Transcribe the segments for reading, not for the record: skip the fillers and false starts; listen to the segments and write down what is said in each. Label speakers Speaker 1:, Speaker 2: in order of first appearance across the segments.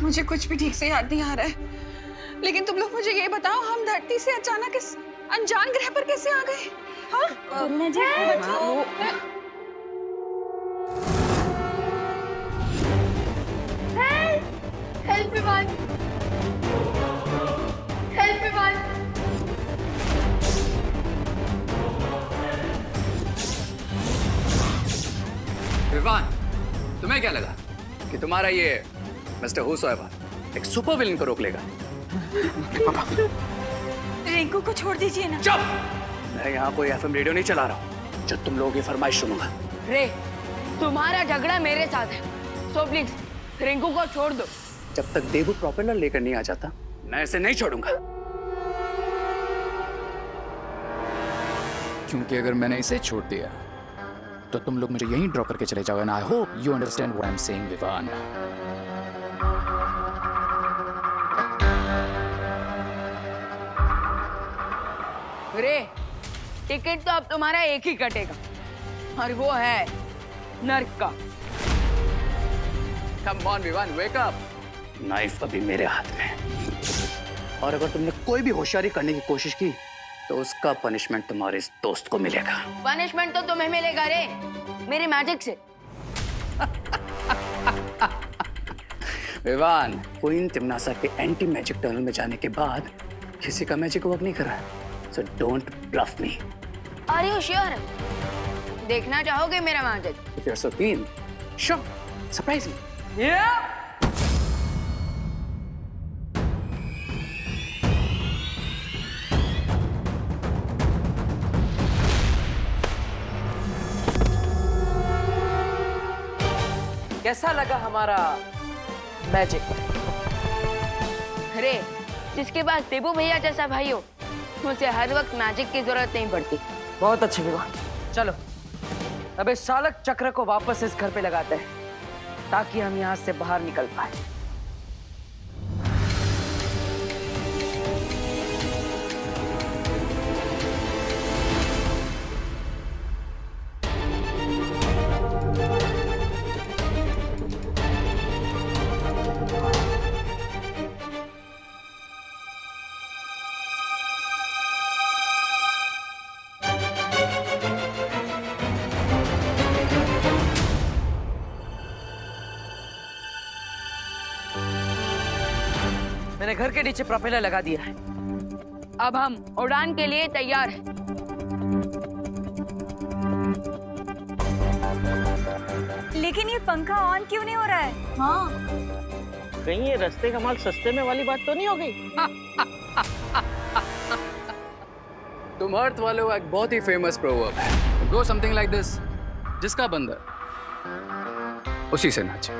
Speaker 1: मुझे कुछ भी ठीक से याद नहीं आ रहा है, लेकिन तुम लोग मुझे ये बताओ, हम धरती से अचानक इस अनजान ग्रह पर कैसे आ गए? हाँ
Speaker 2: करुणा जी
Speaker 1: बताओ।
Speaker 3: Help Vivaan, help Vivaan.
Speaker 4: विवान, तुम्हें क्या लगा कि तुम्हारा ये मिस्टर हुसैबा एक सुपर विलन को रोक लेगा?
Speaker 2: रिंकू को छोड़ दीजिए ना।
Speaker 4: चुप! मैं यहाँ कोई एफएम रेडियो नहीं चला रहा हूँ जो तुम लोगों की फरमाइश सुनूंगा।
Speaker 3: रे, तुम्हारा झगड़ा मेरे साथ है, सो प्लीज रिंकू को छोड़ दो।
Speaker 4: जब तक देबू प्रोपेलर लेकर नहीं आ जाता, मैं इसे नहीं छोड़ूंगा।
Speaker 5: क्योंकि अगर मैंने इसे छोड़ दिया तो तुम लोग मुझे यहीं ड्रॉप करके चले जाओगे। I hope you understand what I am saying Vivaan.
Speaker 3: रे, टिकट तो अब तुम्हारा एक ही कटेगा, और वो है नर्क का।
Speaker 4: Come on Vivaan, wake up. Knife अभी मेरे हाथ में है, और अगर तुमने कोई भी होशियारी करने की कोशिश की तो उसका पनिशमेंट तुम्हारे इस दोस्त को मिलेगा।
Speaker 3: पनिशमेंट तो तुम्हें मिलेगा रे, मेरी मैजिक से।
Speaker 4: विवान, क्वीन तिमनासा के एंटी मैजिक टनल में जाने के बाद किसी का मैजिक वर्क नहीं कर रहा है, so don't bluff me.
Speaker 3: Are you sure? देखना चाहोगे मेरा magic?
Speaker 4: If you are so keen, sure, surprise me.
Speaker 6: कैसा लगा हमारा मैजिक?
Speaker 3: अरे, जिसके पास देबू भैया जैसा भाई हो, उसे हर वक्त मैजिक की जरूरत नहीं पड़ती।
Speaker 6: बहुत अच्छे विवान। चलो अब इस चालक चक्र को वापस इस घर पे लगाते हैं ताकि हम यहाँ से बाहर निकल पाए। मैंने घर के नीचे प्रोपेलर लगा दिया है।
Speaker 3: अब हम उड़ान के लिए तैयार हैं।
Speaker 2: लेकिन ये पंखा ऑन क्यों नहीं हो रहा है?
Speaker 1: हाँ
Speaker 7: कहीं ये रास्ते का माल सस्ते में वाली बात तो नहीं हो गई?
Speaker 4: तुम अर्थ वालों का एक बहुत ही फेमस प्रोवर्ब है, गो समथिंग लाइक दिस, जिसका बंदर उसी से नाचे।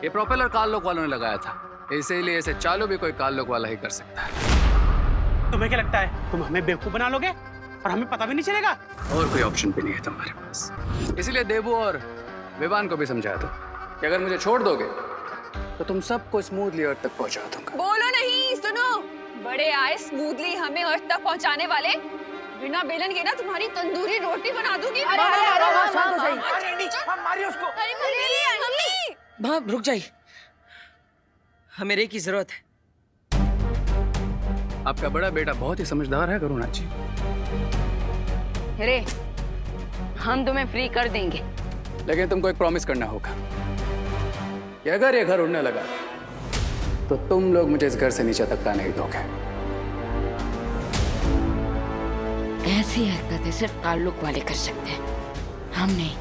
Speaker 4: ये प्रोपेलर कार्लोक वालों ने लगाया था, इसीलिए इसे चालू भी कोई कार्लोक वाला ही कर सकता है।
Speaker 7: तुम्हें क्या लगता है तुम हमें बेवकूफ बना लोगे और हमें पता भी नहीं चलेगा?
Speaker 4: और कोई ऑप्शन भी नहीं है तुम्हारे पास, इसीलिए देबू और विवान को भी समझा दो कि अगर मुझे छोड़ दोगे तो तुम सबको स्मूथली अर्थ तक पहुंचा दूंगा।
Speaker 1: बोलो नहीं, सुनो, बड़े आए स्मूथली हमें अर्थ तक पहुंचाने वाले, बिना बेलन के ना तुम्हारी तंदूरी रोटी बना दूंगी।
Speaker 6: माँ रुक जाइए, हमें रे की जरूरत है।
Speaker 4: आपका बड़ा बेटा बहुत ही समझदार है करुणा जी।
Speaker 3: रे, हम तुम्हें फ्री कर देंगे,
Speaker 4: लेकिन तुमको एक प्रॉमिस करना होगा कि अगर ये घर उड़ने लगा तो तुम लोग मुझे इस घर से नीचे तक नहीं दोगे।
Speaker 3: ऐसी हरकतें सिर्फ कार्लोक वाले कर सकते हैं, हम नहीं।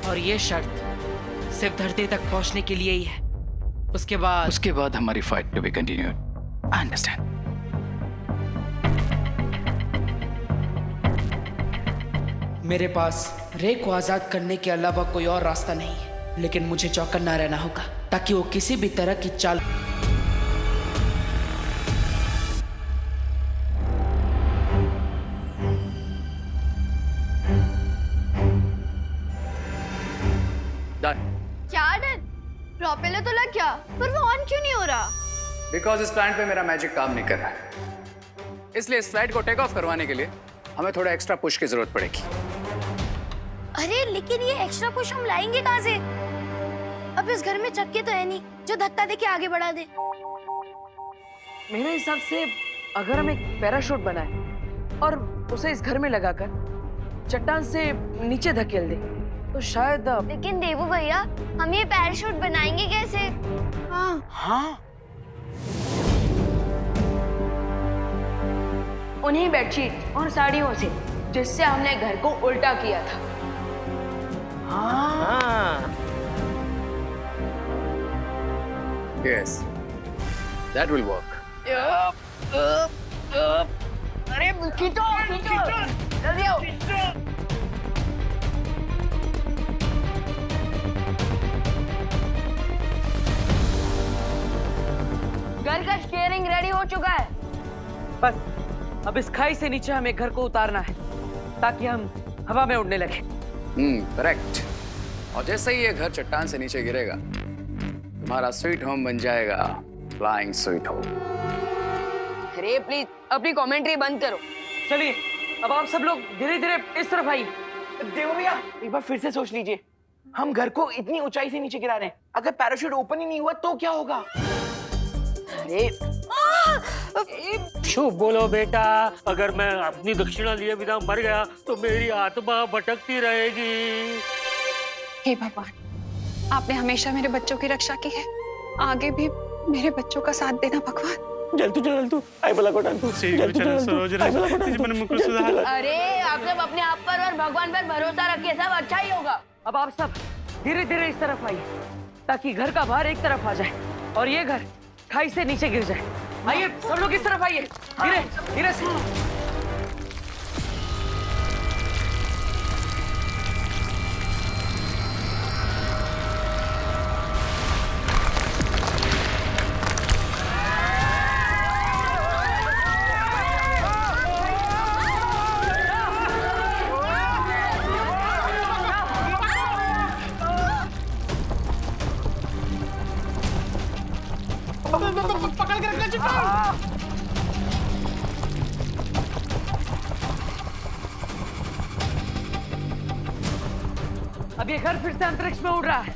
Speaker 6: और ये शर्त सिर्फ धरती तक पहुंचने के लिए ही है। उसके बाद
Speaker 5: हमारी fight to be continued. I understand.
Speaker 8: मेरे पास रे को आजाद करने के अलावा कोई और रास्ता नहीं है, लेकिन मुझे चौकन्ना रहना होगा ताकि वो किसी भी तरह की चाल।
Speaker 3: क्या डर? प्रोपेलर तो लग गया, पर वो ऑन क्यों नहीं हो रहा?
Speaker 4: बिकॉज इस प्लांट पे मेरा मैजिक काम नहीं कर रहा है, इसलिए इस फ्लाइट को टेक ऑफ करवाने के लिए हमें थोड़ा एक्स्ट्रा पुश की जरूरत पड़ेगी।
Speaker 2: अरे लेकिन ये एक्स्ट्रा पुश हम लाएंगे कहाँ से?
Speaker 9: अब इस घर में चक्के तो है नहीं जो धक्का दे के आगे बढ़ा दे।
Speaker 6: मेरे हिसाब से अगर हम एक पैराशूट बनाए और उसे इस घर में लगाकर चट्टान से नीचे धकेल दे तो शायद
Speaker 9: लेकिन देवू भैया, हम ये पैराशूट बनाएंगे कैसे?
Speaker 6: हाँ
Speaker 3: उन्हीं बेडशीट और साड़ियों से जिससे हमने घर को उल्टा किया था।
Speaker 4: Yes, that will work.
Speaker 3: अरे खींचो खींचो जल्दी आओ। घर का स्टीयरिंग रेडी हो चुका है।
Speaker 6: बस अब इस खाई से नीचे हमें घर को उतारना है ताकि हम हवा में उड़ने लगे।
Speaker 4: करेक्ट। और जैसे ही ये घर चट्टान से नीचे गिरेगा, तुम्हारा स्वीट होम बन जाएगा फ्लाइंग स्वीट होम।
Speaker 3: अरे प्लीज अपनी कमेंट्री बंद करो।
Speaker 6: चलिए अब आप सब लोग धीरे धीरे इस तरफ आइए।
Speaker 10: देवो भैया, एक बार फिर से सोच लीजिए, हम घर को इतनी ऊंचाई से नीचे गिरा रहे हैं, अगर पैराशूट ओपन ही नहीं हुआ तो क्या होगा?
Speaker 3: अरे
Speaker 7: शुभ बोलो बेटा, अगर मैं अपनी दक्षिणा लिए बिना मर गया तो मेरी आत्मा भटकती रहेगी।
Speaker 1: हे भगवान, आपने हमेशा मेरे बच्चों की रक्षा की है, आगे भी मेरे बच्चों का साथ देना भगवान।
Speaker 10: जल्दू आई बला को डालतू।
Speaker 3: अरे आप सब अपने आप पर और भगवान पर भरोसा रखिए, सब अच्छा ही होगा।
Speaker 6: अब आप सब धीरे धीरे इस तरफ आइए ताकि घर का भार एक तरफ आ जाए और ये घर खाई से नीचे गिर जाए। आइए सब लोग इस तरफ आइए, धीरे धीरे से।
Speaker 10: पकड़ के रखना चट्टान।
Speaker 6: अब ये घर फिर से अंतरिक्ष में उड़ रहा है।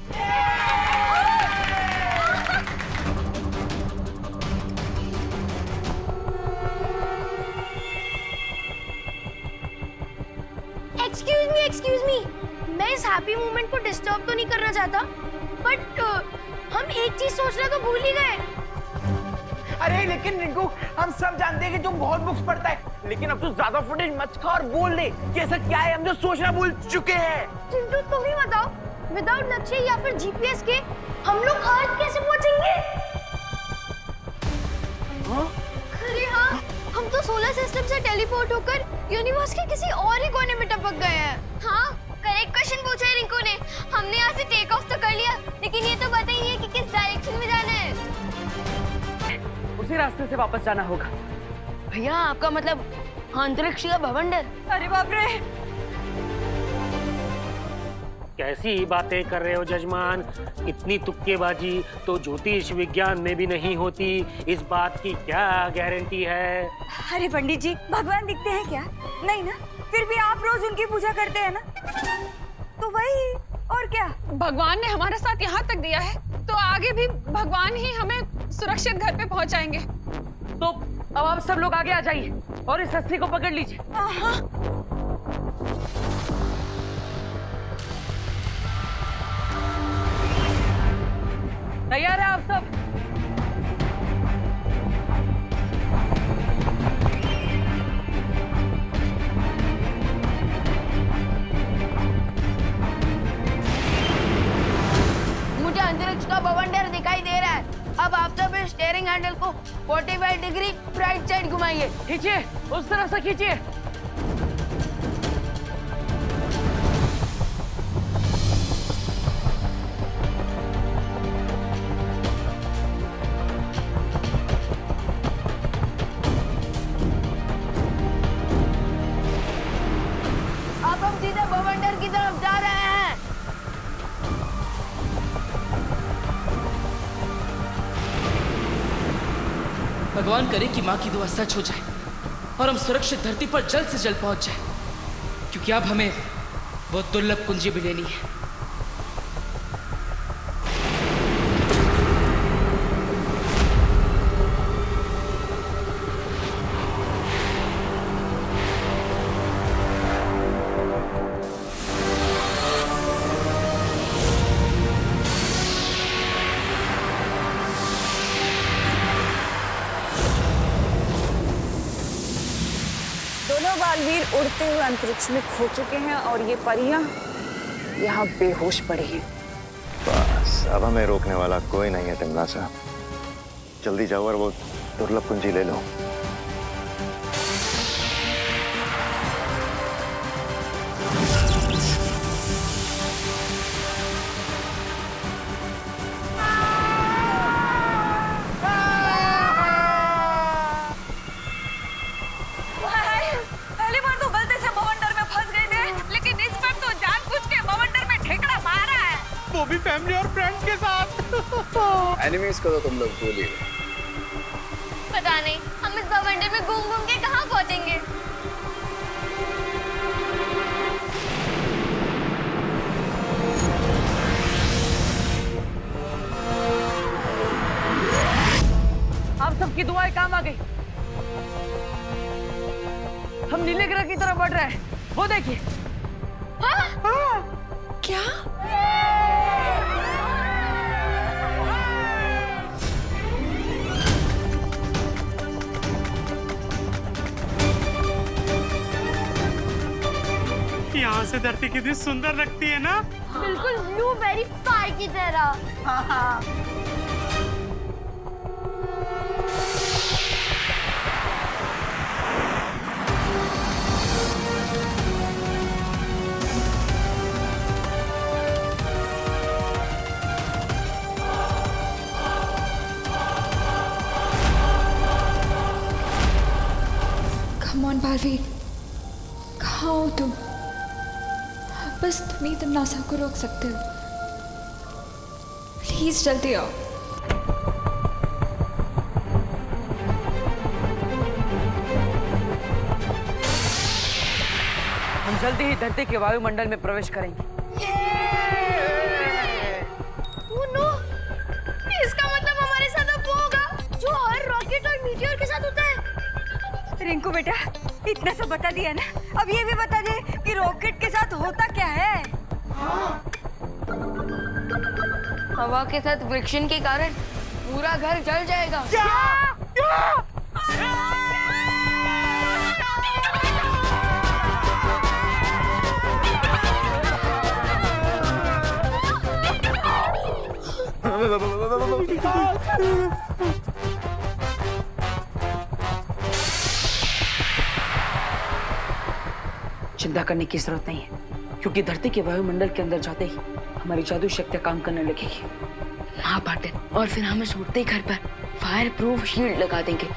Speaker 9: एक्सक्यूज मी, मैं इस हैप्पी मोमेंट को डिस्टर्ब तो नहीं करना चाहता, बट हम एक चीज सोचना तो भूल ही गए।
Speaker 10: अरे लेकिन रिंकू, हम सब जानते हैं कि तुम बहुत बुक्स पढ़ता है, लेकिन अब तो ज्यादा फुटेज मत खा और बोल दे कि ऐसा क्या है हम जो सोचना भूल चुके हैं।
Speaker 9: चिंटू तुम ही बताओ, विदाउट नक्शे या फिर जीपीएस के हम लोग अर्थ कैसे पहुंचेंगे? अरे हाँ, हम तो सोलर सिस्टम से टेलीपोर्ट होकर यूनिवर्स के किसी और ही कोने में टपक गए हैं। हाँ, करेक्ट क्वेश्चन पूछा है रिंकू ने। हमने यहाँ से टेक ऑफ तो कर लिया, लेकिन ये तो पता ही नहीं है कि किस डायरेक्शन में जाना है।
Speaker 6: उसी रास्ते से वापस जाना होगा।
Speaker 3: भैया आपका मतलब अंतरिक्ष का भवंडर?
Speaker 2: अरे बाप रे,
Speaker 7: कैसी बातें कर रहे हो जजमान, इतनी तुक्केबाजी तो ज्योतिष विज्ञान में भी नहीं होती, इस बात की क्या गारंटी है?
Speaker 2: अरे पंडित जी, भगवान दिखते हैं क्या? नहीं ना, फिर भी आप रोज उनकी पूजा करते हैं ना, तो वही और क्या।
Speaker 1: भगवान ने हमारा साथ यहाँ तक दिया है, तो आगे भी भगवान ही हमें सुरक्षित घर पे पहुँचाएंगे।
Speaker 6: तो अब आप सब लोग आगे आ जाइए और इस रस्सी को पकड़ लीजिए। तैयार है आप सब?
Speaker 3: मुझे अंतरिक्ष का भवंडर दिखाई दे रहा है। अब आप सब इस स्टीयरिंग हैंडल को 45 डिग्री राइट साइड घुमाइए।
Speaker 6: खींचिए, उस तरफ से खींचिए।
Speaker 3: अब हम सीधे भवंडर की तरफ जा रहे हैं।
Speaker 8: भगवान करे कि माँ की दुआ सच हो जाए और हम सुरक्षित धरती पर जल्द से जल्द पहुंच जाए, क्योंकि अब हमें वो दुर्लभ कुंजी भी लेनी है।
Speaker 1: बालवीर उड़ते हुए अंतरिक्ष में खो चुके हैं और ये परियां यहाँ बेहोश पड़ी हैं।
Speaker 11: बस अब हमें रोकने वाला कोई नहीं है तिमला साहब। जल्दी जाओ और वो दुर्लभ कुंजी ले लो।
Speaker 2: पहली बार तो गलती से बवंडर में फंस गए थे, लेकिन इस बार तो जानबूझ के बवंडर में ठेकड़ा मारा है।
Speaker 10: वो भी फैमिली और फ्रेंड्स के साथ।
Speaker 4: एनिमीज को तो तुम लोग भूल ही गए।
Speaker 9: पता नहीं हम इस बवंडर में घूम घूम के कहाँ पहुँचेंगे।
Speaker 6: आप सबकी दुआएं काम आ गई। हम नीले ग्रह की तरफ बढ़ रहे हैं, वो देखिए।
Speaker 1: क्या?
Speaker 7: यहाँ से धरती कितनी सुंदर लगती है ना।
Speaker 9: बिल्कुल ब्लूबेरी पाई की तरह।
Speaker 12: Come on, बालवीर, कहाँ हो तुम? बस तुम ही तमन्ना को रोक सकते हो। प्लीज जल्दी आओ।
Speaker 6: हम जल्दी ही धरती के वायुमंडल में प्रवेश करेंगे।
Speaker 9: Oh no! इसका मतलब हमारे साथ अब वो होगा जो हर रॉकेट और मीटियोर के साथ होता है।
Speaker 2: रिंकू बेटा, इतना सब बता दिया ना, अब ये भी बता दे कि रॉकेट के साथ होता क्या है।
Speaker 3: हवा के साथ फ्रिक्शन के कारण पूरा घर जल जाएगा।
Speaker 6: चिंता करने की जरूरत नहीं है, क्योंकि धरती के वायुमंडल के अंदर जाते ही हमारी जादू शक्तियां काम करने लगेगी।
Speaker 3: हाँ पाटिल, और फिर हम इस उड़ते घर पर फायर प्रूफ शील्ड लगा देंगे।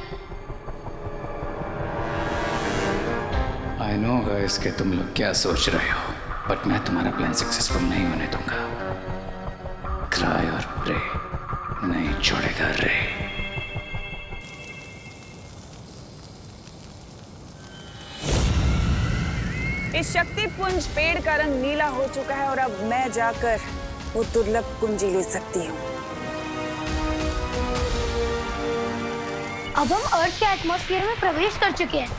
Speaker 5: आई नो गाइस कि तुम लोग क्या सोच रहे हो, बट मैं तुम्हारा प्लान सक्सेसफुल नहीं होने दूंगा। क्राई और प्रे नहीं छोड़ेगा रे।
Speaker 1: इस शक्ति पुंज पेड़ का रंग नीला हो चुका है और अब मैं जाकर वो दुर्लभ कुंजी ले सकती हूँ।
Speaker 9: अब हम अर्थ के एटमॉस्फेयर में प्रवेश कर चुके हैं।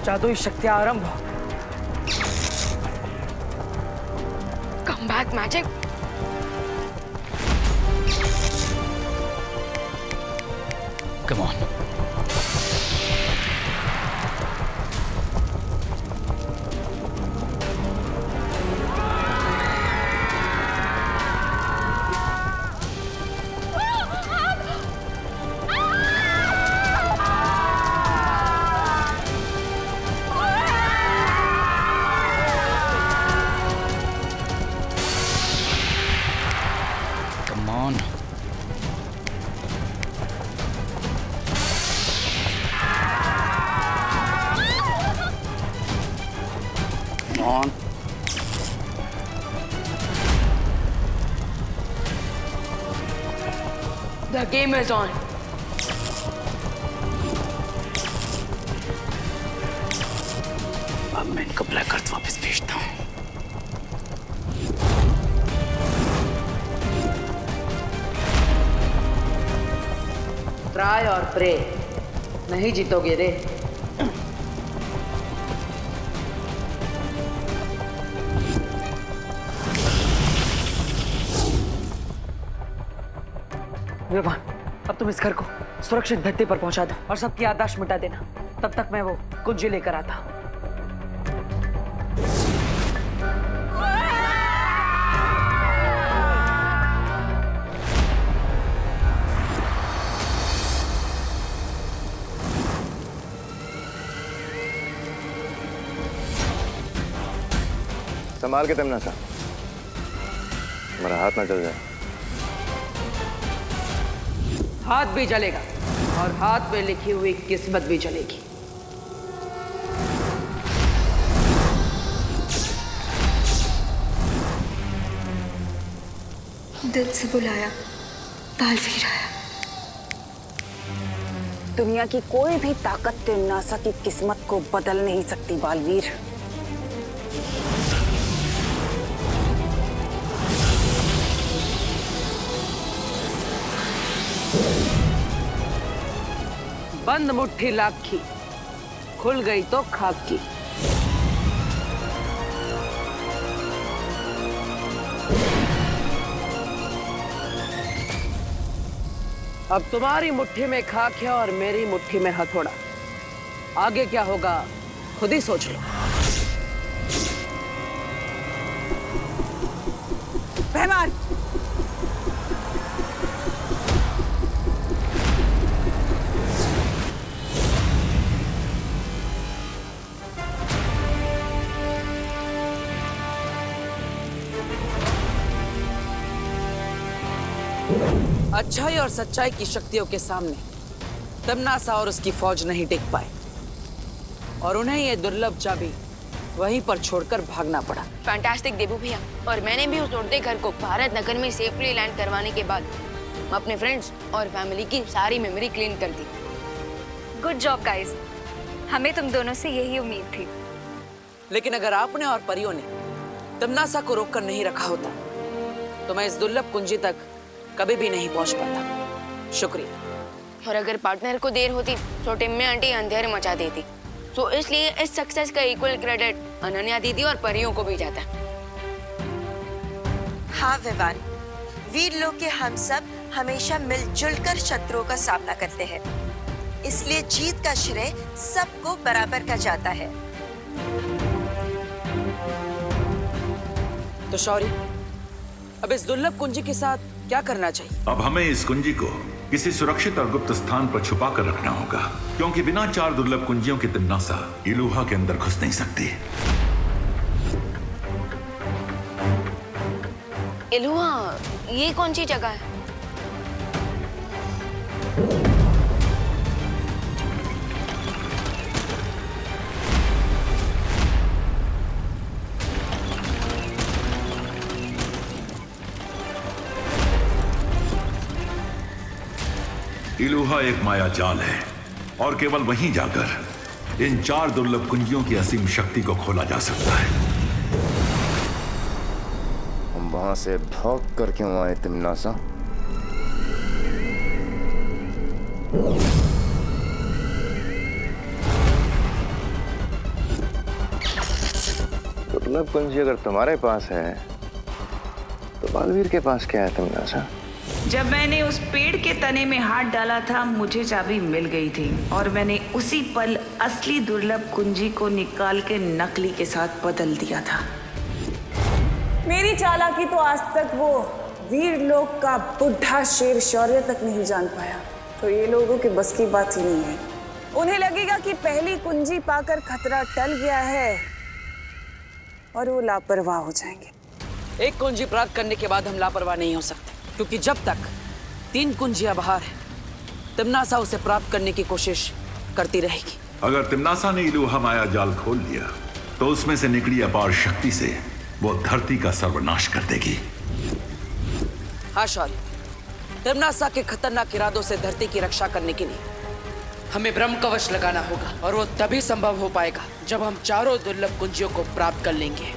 Speaker 6: जादुई शक्तियां आरंभ हो।
Speaker 3: Come back magic.
Speaker 5: Come on. Come on. Come on.
Speaker 3: The game is on.
Speaker 5: अब मैं इनको ब्लैक अर्थ वापस भेजता हूँ।
Speaker 6: ट्राई और प्रे नहीं जीतोगे रे। विवान, अब तुम इस घर को सुरक्षित धरती पर पहुंचा दो और सबकी याददाश्त मिटा देना। तब तक मैं वो कुंजी लेकर आता हूं।
Speaker 11: संभाल के तमन्ना सा, हमारा हाथ ना जल जाए।
Speaker 6: हाथ भी जलेगा और हाथ में लिखी हुई किस्मत भी जलेगी।
Speaker 12: दिल से बुलाया, तालवीर आया।
Speaker 1: दुनिया की कोई भी ताकत तिमनासा की किस्मत को बदल नहीं सकती बालवीर।
Speaker 6: बंद मुट्ठी लाख की, खुल गई तो खाक की। अब तुम्हारी मुट्ठी में खाक है और मेरी मुट्ठी में हथौड़ा। आगे क्या होगा खुद ही सोच लो।
Speaker 1: रहमान,
Speaker 6: अच्छाई और सच्चाई की शक्तियों के सामने तमन्नासा और उसकी फौज नहीं टिक पाए और उन्हें ये दुर्लभ चाबी वहीं पर छोड़कर भागना पड़ा।
Speaker 3: फैंटास्टिक देबू भैया, और मैंने भी उस उड़ते घर को भारत नगर में सेफली लैंड करवाने के बाद अपने फ्रेंड्स और फैमिली की सारी मेमोरी क्लीन कर दी।
Speaker 2: गुड जॉब गाइस, हमें तुम दोनों से यही उम्मीद थी।
Speaker 6: लेकिन अगर आपने और परियों ने तमन्नासा को रोककर नहीं रखा होता तो मैं इस दुर्लभ कुंजी तक कभी भी नहीं पहुंच पाता। शुक्रिया।
Speaker 3: और अगर पार्टनर को देर होती तो टिम्मी आंटी अंधेरे मचा देती। तो इसलिए इस सक्सेस का इक्वल क्रेडिट अनन्या दीदी और परियों को भी जाता है।
Speaker 13: हाँ विवान, वीर लोग के हम सब हमेशा मिलजुल कर शत्रुओं का सामना करते हैं, इसलिए जीत का श्रेय सबको बराबर का जाता है।
Speaker 6: तो शौर्य, अब इस दुर्लभ कुंजी के साथ क्या करना चाहिए?
Speaker 14: अब हमें इस कुंजी को किसी सुरक्षित और गुप्त स्थान पर छुपा कर रखना होगा, क्योंकि बिना 4 दुर्लभ कुंजियों की तमन्नासा इलूहा के अंदर घुस नहीं सकती।
Speaker 3: इलूहा, ये कौन सी जगह है?
Speaker 14: इलूहा एक माया जाल है और केवल वहीं जाकर इन 4 दुर्लभ कुंजियों की असीम शक्ति को खोला जा सकता है।
Speaker 11: हम वहां से भाग कर क्यों आए तमन्नासा? दुर्लभ कुंजी अगर तुम्हारे पास है तो बालवीर के पास क्या है तमन्नासा?
Speaker 8: जब मैंने उस पेड़ के तने में हाथ डाला था मुझे चाबी मिल गई थी और मैंने उसी पल असली दुर्लभ कुंजी को निकाल के नकली के साथ बदल दिया था।
Speaker 1: मेरी चालाकी तो आज तक वो वीर लोग का बुढ़ा शेर शौर्य तक नहीं जान पाया, तो ये लोगों के बस की बात ही नहीं है। उन्हें लगेगा कि पहली कुंजी पाकर खतरा टल गया है और वो लापरवाह हो जाएंगे।
Speaker 6: एक कुंजी प्राप्त करने के बाद हम लापरवाह नहीं हो सकते, क्योंकि जब तक 3 कुंजियां बाहर है तमन्नासा उसे प्राप्त करने की कोशिश करती रहेगी।
Speaker 14: अगर तमन्नासा ने इलूहा माया जाल खोल लिया तो उसमें से निकली अपार शक्ति से वो धरती का सर्वनाश कर देगी।
Speaker 6: हाँ शौर्य, तमन्नासा के खतरनाक इरादों से धरती की रक्षा करने के लिए हमें ब्रह्म कवच लगाना होगा और वो तभी संभव हो पाएगा जब हम 4 दुर्लभ कुंजियों को प्राप्त कर लेंगे।